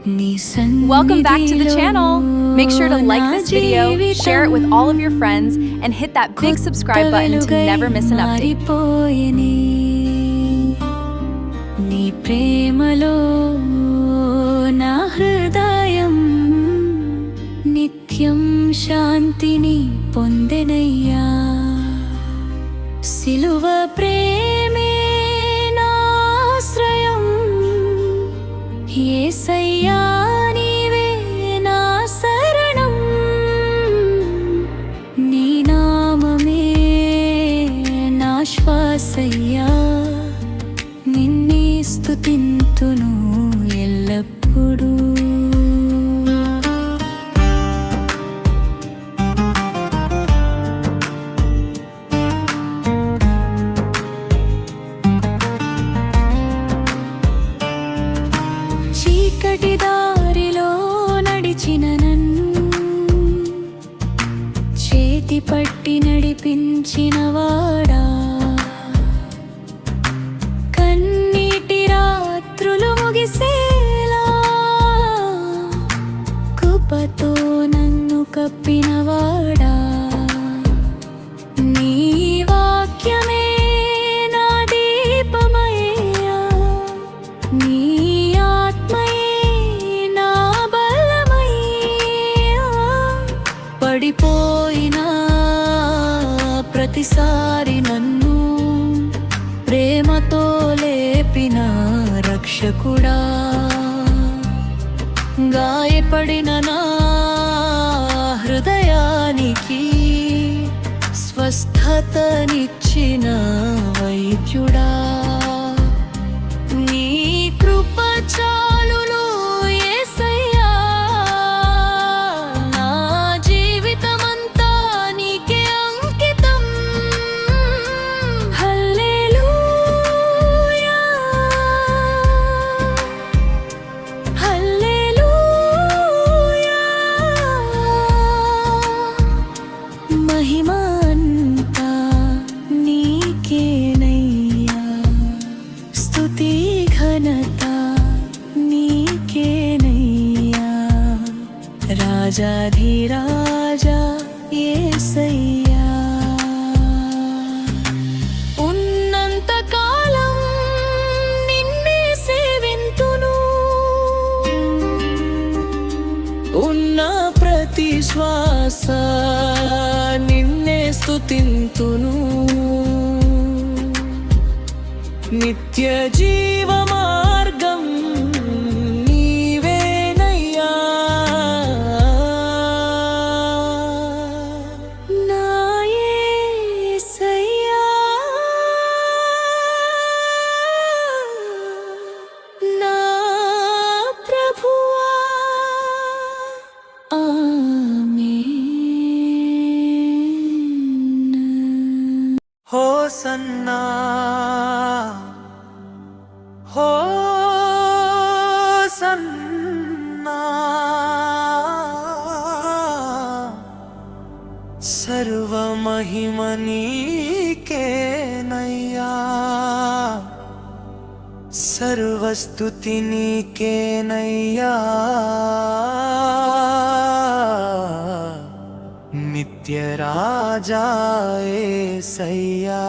Welcome back to the channel. Make sure to like this video, share it with all of your friends, and hit that big subscribe button to never miss an update. నీ ప్రేమలో నా హృదయం నిత్యం శాంతిని పొందెనయ్యా. సిలువ ప్రేమే నా ఆశ్రయం, యేసయ్యా నీవే నా శరణం. నీ నామమే నా శ్వాసయ్యా, నిన్నే స్తుతింతును ఎల్లప్పుడూ. చీకటి దారిలో నడిచిన నన్ను చేతి పట్టి నడిపించిన వాడా, కన్నీటి రాత్రులు ముగిసేలా కృపతో నన్ను కప్పినవాడా. నీ వాక్యమే నా దీపమయ్యా, నీ ఆత్మయే నా బలమయ్యా. పడిపోయినా ప్రతిసారి నన్ను ప్రేమతో లేపిన రక్షకుడా, గాయపడిన నా హృదయానికి స్వస్థతనిచ్చిన వైద్యుడా. నీ కృప చాలును యేసయ్యా, నా జీవితమంతా నీకే అంకితం. హల్లెలూయా, హల్లెలూయా. మహిమ అంతా నీకేనయ్యా, స్తుతి ఘనత నీకేనయ్యా. రాజాధిరాజా యేసయ్యా, ఉన్నంత కాలం నిన్నే సేవింతును, ఉన్న ప్రతి శ్వాస నిన్నే స్తుతింతును. నిత్య జీవ మార్గం నీవేనయ్యా, నా యేసయ్యా, నా ప్రభువా. ఆమేన్. హోసన్నా హోసన్నా, సర్వమహిమ నీకేనయ్యా, సర్వస్తుతి నీకేనయ్యా. నిత్య రాజా యేసయ్యా.